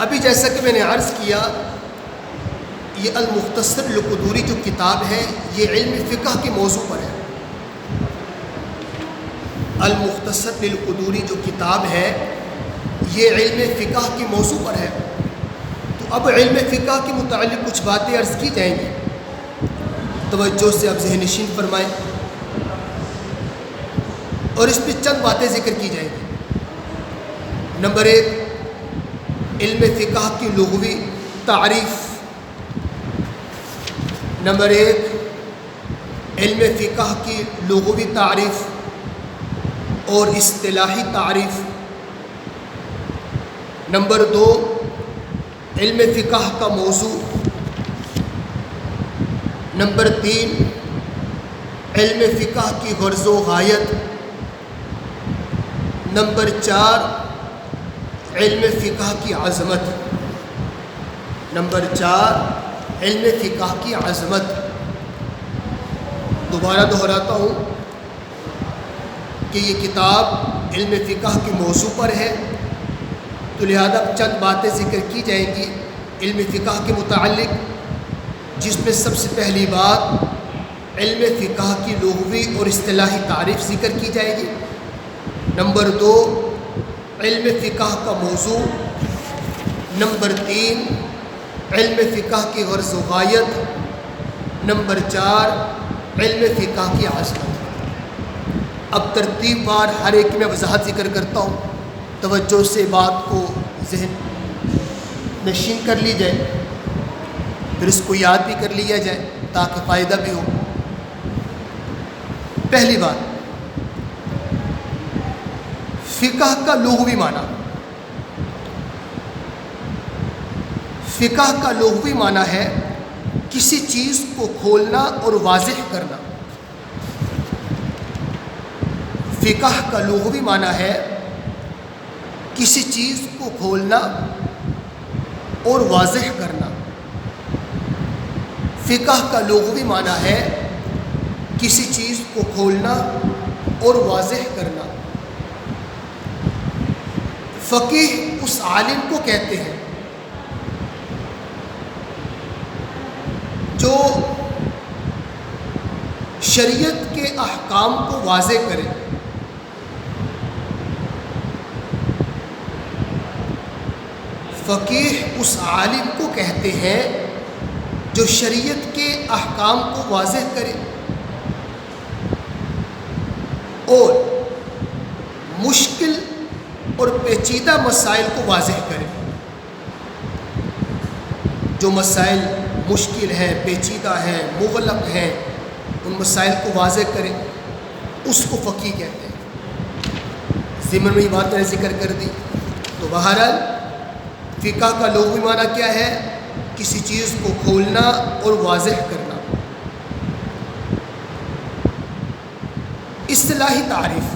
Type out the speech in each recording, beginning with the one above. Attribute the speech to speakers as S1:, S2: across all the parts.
S1: ابھی جیسا کہ میں نے عرض کیا، یہ المختصر للقدوری جو کتاب ہے یہ علم فقہ کے موضوع پر ہے۔ المختصر للقدوری جو کتاب ہے یہ علم فقہ کے موضوع پر ہے۔ تو اب علم فقہ کے متعلق کچھ باتیں عرض کی جائیں گی، توجہ سے اب ذہن نشین فرمائیں، اور اس پہ چند باتیں ذکر کی جائیں گی۔ نمبر 1، علم فقہ کی لغوی تعریف۔ نمبر 1، علم فقہ کی لغوی تعریف اور اصطلاحی تعریف۔ نمبر 2، علم فقہ کا موضوع۔ نمبر 3، علم فقہ کی غرض و غایت۔ نمبر 4، علم فقہ کی عظمت۔ نمبر 4، علم فقہ کی عظمت۔ دوبارہ دہراتا ہوں کہ یہ کتاب علم فقہ کے موضوع پر ہے، تو لہذا چند باتیں ذکر کی جائیں گی علم فقہ کے متعلق، جس میں سب سے پہلی بات علم فقہ کی لغوی اور اصطلاحی تعریف ذکر کی جائے گی۔ نمبر 2، علم فقہ کا موضوع۔ نمبر 3، علم فقہ کی غرض و غایت۔ نمبر 4، علم فقہ کی عظمت۔ اب ترتیب وار ہر ایک میں وضاحت ذکر کرتا ہوں، توجہ سے بات کو ذہن نشین کر لی جائے، پھر اس کو یاد بھی کر لیا جائے تاکہ فائدہ بھی ہو۔ پہلی بات، فقہ کا لغوی معنی۔ فقہ کا لغوی معنی ہے کسی چیز کو کھولنا اور واضح کرنا۔ فقہ کا لغوی معنی ہے کسی چیز کو کھولنا اور واضح کرنا۔ فقہ کا لغوی معنی ہے کسی چیز کو کھولنا اور واضح کرنا۔ فقیہ اس عالم کو کہتے ہیں جو شریعت کے احکام کو واضح کرے۔ فقیہ اس عالم کو کہتے ہیں جو شریعت کے احکام کو واضح کرے اور مشکل اور پیچیدہ مسائل کو واضح کرے۔ جو مسائل مشکل ہیں، پیچیدہ ہیں، مغلق ہیں، ان مسائل کو واضح کرے، اس کو فقیہ کہتے ہیں۔ ضمن میں یہ بات میں نے ذکر کر دی، تو بہرحال فقہ کا لغوی معنی کیا ہے؟ کسی چیز کو کھولنا اور واضح کرنا۔ اصطلاحی تعریف۔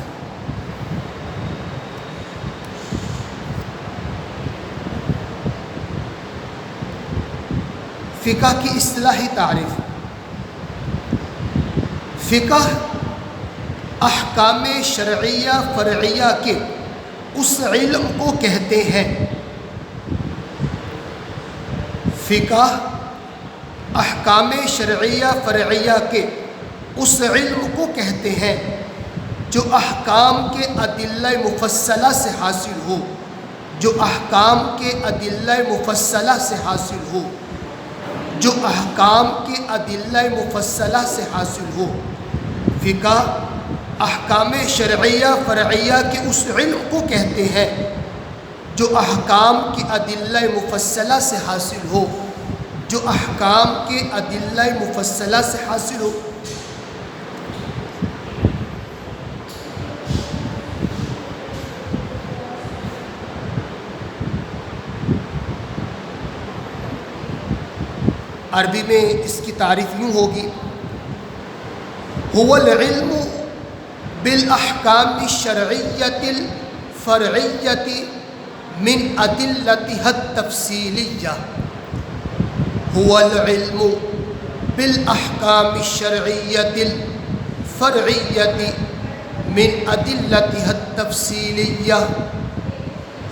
S1: فقہ کی اصطلاحی تعریف۔ فقہ احکام شرعیہ فرعیہ کے اس علم کو کہتے ہیں۔ فقہ احکام شرعیہ فرعیہ کے اس علم کو کہتے ہیں جو احکام کے ادلہ مفصلہ سے حاصل ہو، جو احکام کے ادلہ مفصلہ سے حاصل ہو، جو احکام کے ادلہ مفصلہ سے حاصل ہو۔ فقہ احکام شرعیہ فرعیہ کے اس علم کو کہتے ہیں جو احکام کے ادلہ مفصلہ سے حاصل ہو، جو احکام کے ادلہ مفصلہ سے حاصل ہو۔ عربی میں اس کی تعریف یوں ہوگی: هو العلم بالاحکام الشرعیۃ الفرعیۃ من ادلتها التفصیلیہ۔ هو العلم بالاحکام الشرعیۃ الفرعیۃ من ادلتها التفصیلیہ۔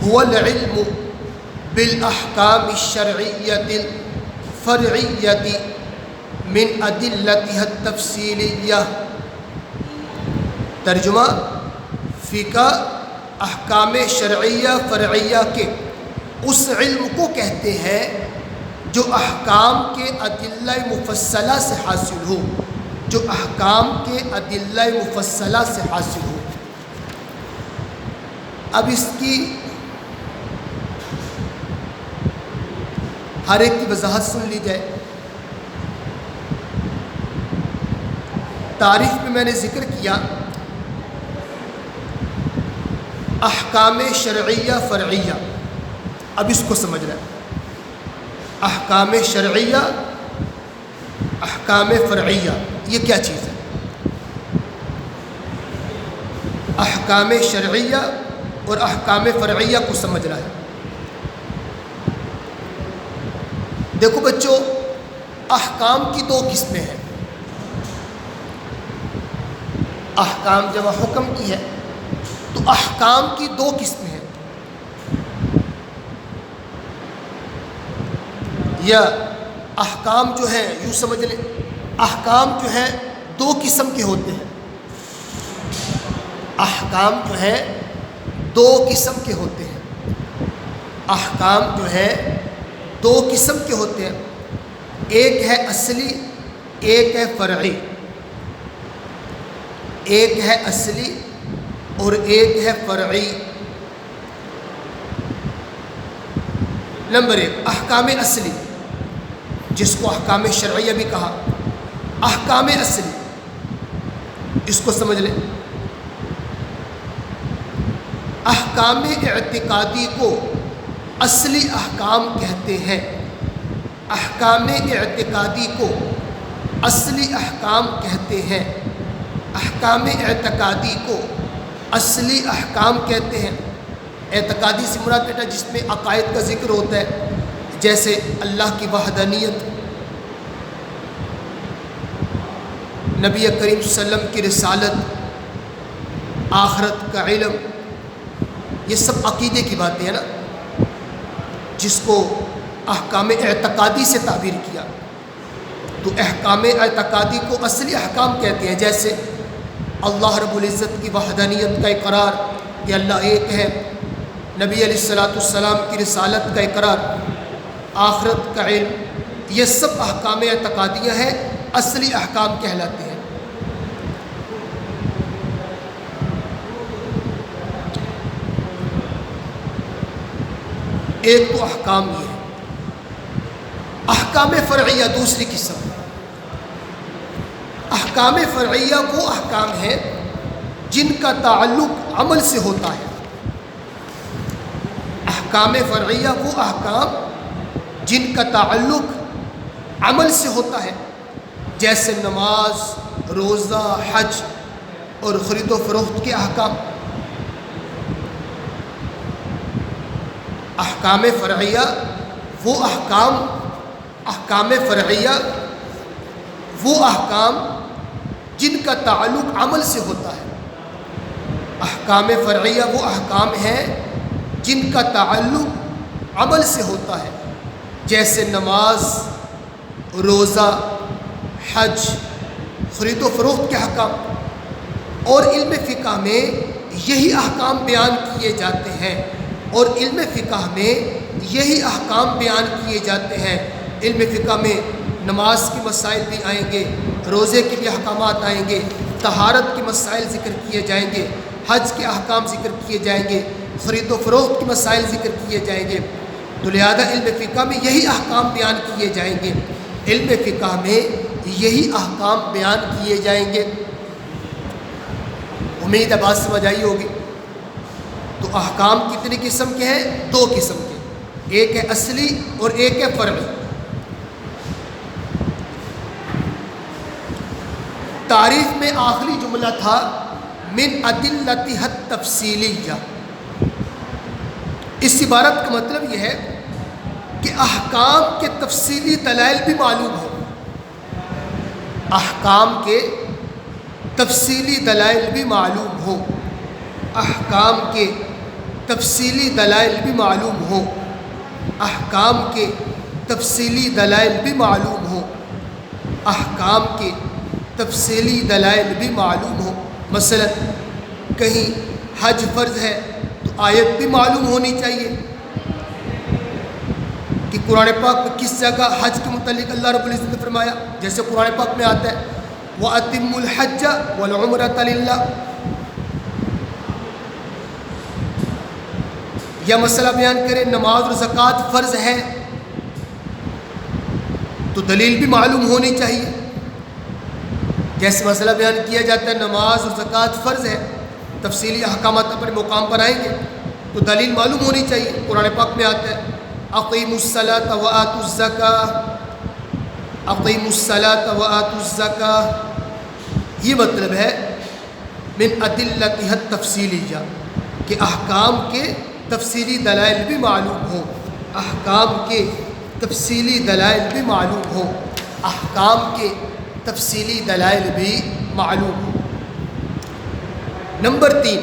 S1: هو العلم بالاحکام الشرعیۃ الفرعیۃ من ادلتها التفصیلیہ۔ ترجمہ: فقہ احکام شرعیہ فرعیہ کے اس علم کو کہتے ہیں جو احکام کے ادلہ مفصلہ سے حاصل ہو، جو احکام کے ادلہ مفصلہ سے حاصل ہو۔ اب اس کی ہر ایک کی وضاحت سن لی جائے۔ تعریف میں نے ذکر کیا احکام شرعیہ فرعیہ، اب اس کو سمجھ رہے ہیں۔ احکام شرعیہ، احکام فرعیہ، یہ کیا چیز ہے؟ احکام شرعیہ اور احکام فرعیہ کو سمجھ رہا ہے۔ دیکھو بچوں، احکام کی دو قسمیں ہیں۔ احکام جمع حکم کی ہے، تو احکام کی دو قسمیں ہیں۔ یا احکام جو ہیں، یوں سمجھ لیں، احکام جو ہیں دو قسم کے ہوتے ہیں۔ احکام جو ہیں دو قسم کے ہوتے ہیں۔ احکام جو ہے دو قسم کے ہوتے ہیں، ایک ہے اصلی، ایک ہے فرعی۔ ایک ہے اصلی اور ایک ہے فرعی۔ نمبر ایک، احکام اصلی، جس کو احکام شرعیہ بھی کہا۔ احکام اصلی، اس کو سمجھ لیں۔ احکام اعتقادی کو اصلی احکام کہتے ہیں۔ احکام اعتقادی کو اصلی احکام کہتے ہیں۔ احکام اعتقادی کو اصلی احکام کہتے ہیں۔ اعتقادی سے مراد بیٹا جس میں عقائد کا ذکر ہوتا ہے، جیسے اللہ کی وحدانیت، نبی کریم صلی اللہ علیہ وسلم کی رسالت، آخرت کا علم، یہ سب عقیدے کی باتیں ہیں نا، جس کو احکام اعتقادی سے تعبیر کیا۔ تو احکام اعتقادی کو اصلی احکام کہتے ہیں، جیسے اللہ رب العزت کی وحدانیت کا اقرار کہ اللہ ایک ہے، نبی علیہ السلام کی رسالت کا اقرار، آخرت کا علم، یہ سب احکام اعتقادیہ ہیں، اصلی احکام کہلاتے ہیں۔ ایک تو احکام یہ ہے۔ احکام فرعیہ دوسری قسم۔ احکام فرعیہ وہ احکام ہیں جن کا تعلق عمل سے ہوتا ہے۔ احکام فرعیہ وہ احکام جن کا تعلق عمل سے ہوتا ہے، جیسے نماز، روزہ، حج اور خرید و فروخت کے احکام۔ احکام فرعیہ وہ احکام، احکام فرعیہ وہ احکام جن کا تعلق عمل سے ہوتا ہے۔ احکام فرعیہ وہ احکام ہیں جن کا تعلق عمل سے ہوتا ہے، جیسے نماز، روزہ، حج، خرید و فروخت کے احکام۔ اور علم فقہ میں یہی احکام بیان کیے جاتے ہیں، اور علم فقہ میں یہی احکام بیان کیے جاتے ہیں۔ علم فقہ میں نماز کے مسائل بھی آئیں گے، روزے کے بھی احکامات آئیں گے، طہارت کے مسائل ذکر کیے جائیں گے، حج کے احکام ذکر کیے جائیں گے، خرید و فروخت کے مسائل ذکر کیے جائیں گے۔ تو لہذا علم فقہ میں یہی احکام بیان کیے جائیں گے، علم فقہ میں یہی احکام بیان کیے جائیں گے۔ امید ہے بات سمجھ آئی ہوگی۔ تو احکام کتنی قسم کے ہیں؟ دو قسم کے، ایک ہے اصلی اور ایک ہے فرعی۔ تعریف میں آخری جملہ تھا من ادلتها التفصیلیہ۔ اس عبارت کا مطلب یہ ہے کہ احکام کے تفصیلی دلائل بھی معلوم ہوں، احکام کے تفصیلی دلائل بھی معلوم ہوں، احکام کے تفصیلی دلائل بھی معلوم ہوں۔ احکام کے تفصیلی دلائل بھی معلوم ہوں، احکام کے تفصیلی دلائل بھی معلوم ہوں۔ مثلا کہیں حج فرض ہے تو آیت بھی معلوم ہونی چاہیے کہ قرآن پاک میں کس جگہ حج کے متعلق اللہ رب العزت نے فرمایا، جیسے قرآن پاک میں آتا ہے وَأَتِمُّ الْحَجَّ وَالْعُمْرَةَ لِلَّهِ، یا مسئلہ بیان کرے نماز اور زکوٰۃ فرض ہے تو دلیل بھی معلوم ہونی چاہیے۔ جیسے مسئلہ بیان کیا جاتا ہے نماز اور زکوٰۃ فرض ہے، تفصیلی احکامات اپنے مقام پر آئیں گے تو دلیل معلوم ہونی چاہیے۔ قرآن پاک میں آتا ہے اقیموا الصلاۃ وآتوا الزکاۃ، اقیموا الصلاۃ وآتوا الزکاۃ، یہ مطلب ہے من ادلتها التفصیلیہ کہ احکام کے تفصیلی دلائل بھی معلوم ہوں، احکام کے تفصیلی دلائل بھی معلوم ہوں، احکام کے تفصیلی دلائل بھی معلوم ہوں۔ نمبر 3،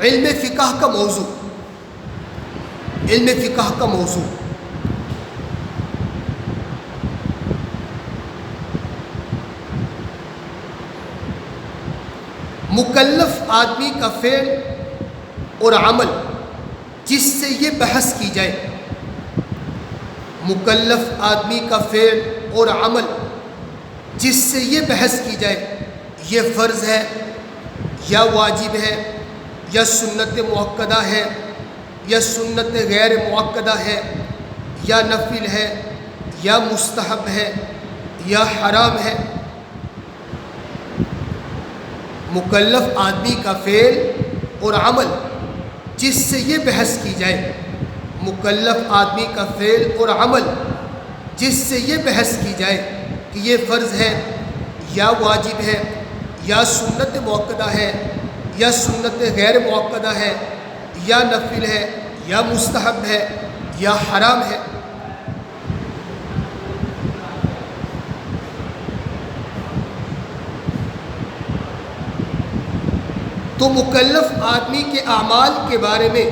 S1: علم فقہ کا موضوع، علم فقہ کا موضوع مکلف آدمی کا فعل اور عمل جس سے یہ بحث کی جائے، مکلف آدمی کا فعل اور عمل جس سے یہ بحث کی جائے یہ فرض ہے یا واجب ہے یا سنت مؤکدہ ہے یا سنت غیر مؤکدہ ہے یا نفل ہے یا مستحب ہے یا حرام ہے، مکلف آدمی کا فعل اور عمل جس سے یہ بحث کی جائے، مکلف آدمی کا فعل اور عمل جس سے یہ بحث کی جائے کہ یہ فرض ہے یا واجب ہے یا سنت مؤکدہ ہے یا سنت غیر مؤکدہ ہے یا نفل ہے یا مستحب ہے یا حرام ہے، تو مکلف آدمی کے اعمال کے بارے میں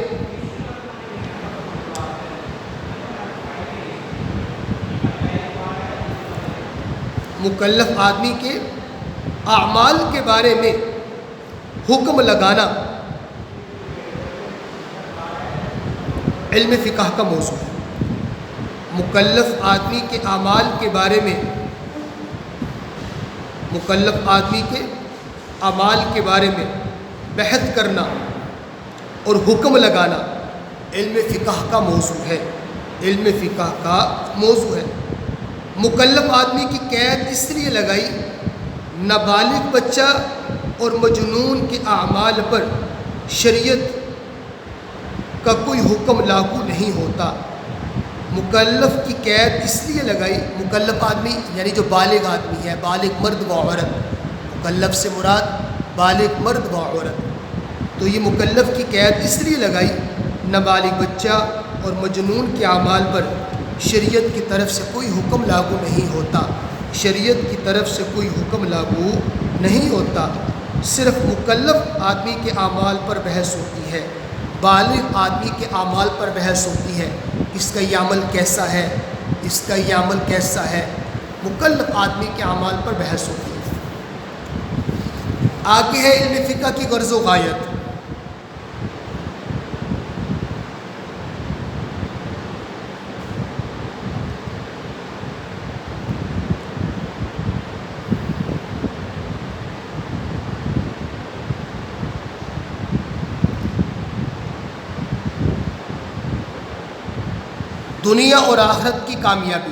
S1: مکلف آدمی کے اعمال کے بارے میں حکم لگانا علم فقہ کا موضوع ہے۔ مکلف آدمی کے اعمال کے بارے میں، مکلف آدمی کے اعمال کے بارے میں بحث کرنا اور حکم لگانا علم فقہ کا موضوع ہے، علم فقہ کا موضوع ہے۔ مکلف آدمی کی قید اس لیے لگائی نابالغ بچہ اور مجنون کے اعمال پر شریعت کا کوئی حکم لاگو نہیں ہوتا۔ مکلف کی قید اس لیے لگائی، مکلف آدمی یعنی جو بالغ آدمی ہے، بالغ مرد و عورت، مکلف سے مراد بالغ مرد و عورت، تو یہ مکلف کی قید اس لیے لگائی نابالغ بچہ اور مجنون کے اعمال پر شریعت کی طرف سے کوئی حکم لاگو نہیں ہوتا، شریعت کی طرف سے کوئی حکم لاگو نہیں ہوتا، صرف مکلف آدمی کے اعمال پر بحث ہوتی ہے، بالغ آدمی کے اعمال پر بحث ہوتی ہے، اس کا یہ عمل کیسا ہے، اس کا یہ عمل کیسا ہے، مکلف آدمی کے اعمال پر بحث ہوتی ہے۔ آگے ہے علم فقہ کی غرض و غایت۔ دنیا اور آخرت کی کامیابی،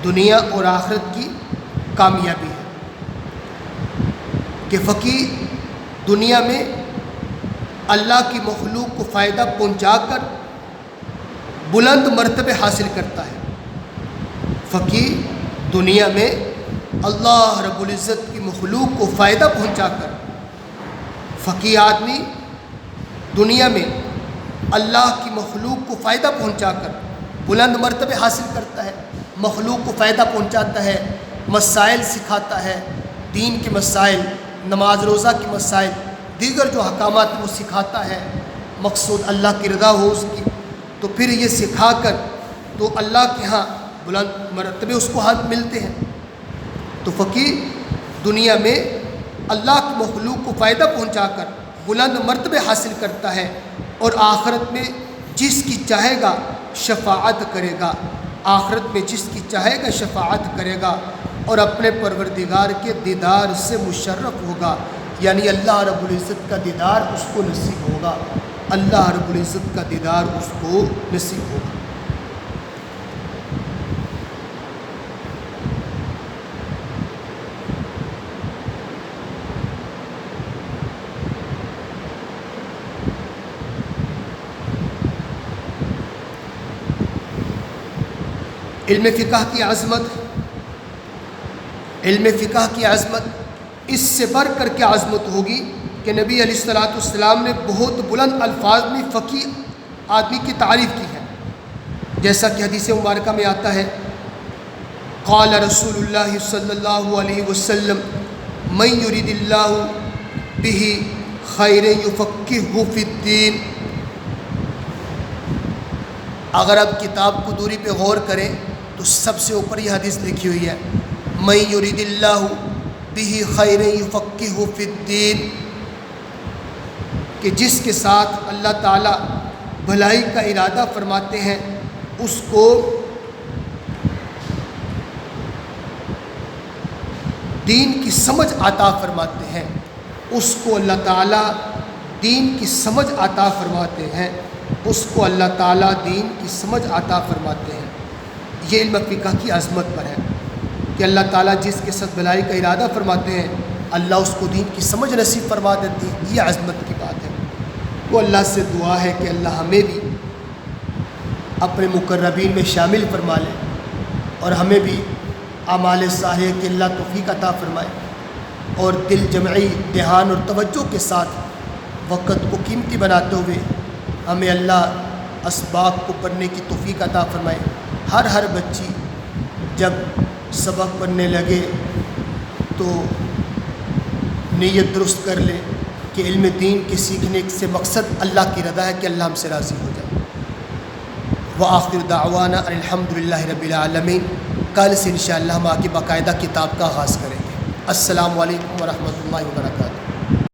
S1: دنیا اور آخرت کی کامیابی ہے کہ فقیر دنیا میں اللہ کی مخلوق کو فائدہ پہنچا کر بلند مرتبے حاصل کرتا ہے۔ فقیر دنیا میں اللہ رب العزت کی مخلوق کو فائدہ پہنچا کر، فقیر آدمی دنیا میں اللہ کی مخلوق کو فائدہ پہنچا کر بلند مرتبے حاصل کرتا ہے، مخلوق کو فائدہ پہنچاتا ہے، مسائل سکھاتا ہے، دین کے مسائل، نماز روزہ کے مسائل، دیگر جو احکامات وہ سکھاتا ہے، مقصود اللہ کی رضا ہو اس کی، تو پھر یہ سکھا کر تو اللہ کے ہاں بلند مرتبے اس کو ہاتھ ملتے ہیں۔ تو فقیر دنیا میں اللہ کی مخلوق کو فائدہ پہنچا کر بلند مرتبے حاصل کرتا ہے، اور آخرت میں جس کی چاہے گا شفاعت کرے گا، آخرت میں جس کی چاہے گا شفاعت کرے گا، اور اپنے پروردگار کے دیدار سے مشرف ہوگا، یعنی اللہ رب العزت کا دیدار اس کو نصیب ہوگا، اللہ رب العزت کا دیدار اس کو نصیب ہوگا۔ علم فقہ کی عظمت، علم فقہ کی عظمت اس سے بڑھ کر کے عظمت ہوگی کہ نبی علیہ الصلوۃ والسلام نے بہت بلند الفاظ میں فقیہ آدمی کی تعریف کی ہے، جیسا کہ حدیث مبارکہ میں آتا ہے، قال رسول اللہ صلی اللہ علیہ وسلم من یرید اللہ بہ خیر یفقہہ فی الدین۔ اگر آپ کتاب کو دوری پہ غور کریں تو سب سے اوپر یہ حدیث لکھی ہوئی ہے، من یرید اللہ بہ خیر یفقہہ فی الدین، کہ جس کے ساتھ اللہ تعالیٰ بھلائی کا ارادہ فرماتے ہیں اس کو دین کی سمجھ عطا فرماتے ہیں، اس کو اللہ تعالیٰ دین کی سمجھ عطا فرماتے ہیں، اس کو اللہ تعالیٰ دین کی سمجھ عطا فرماتے ہیں۔ یہ علم فقہ کی عظمت پر ہے کہ اللہ تعالیٰ جس کے ساتھ بھلائی کا ارادہ فرماتے ہیں اللہ اس کو دین کی سمجھ نصیب فرما دیتی ہے، یہ عظمت کی بات ہے۔ تو اللہ سے دعا ہے کہ اللہ ہمیں بھی اپنے مقربین میں شامل فرما لے، اور ہمیں بھی اعمال صالح کے اللہ توفیق عطا فرمائے، اور دل جمعی دھیان اور توجہ کے ساتھ وقت کو قیمتی بناتے ہوئے ہمیں اللہ اسباق کو پڑھنے کی توفیق عطا فرمائے۔ ہر بچی جب سبق پڑھنے لگے تو نیت درست کر لے کہ علم دین کے سیکھنے سے مقصد اللہ کی رضا ہے کہ اللہ ہم سے راضی ہو جائے۔ وآخر دعوانا الحمد للہ رب العالمین۔ کل سے انشاءاللہ ہم آگے باقاعدہ کتاب کا آغاز کریں گے۔ السلام علیکم ورحمۃ اللہ وبرکاتہ۔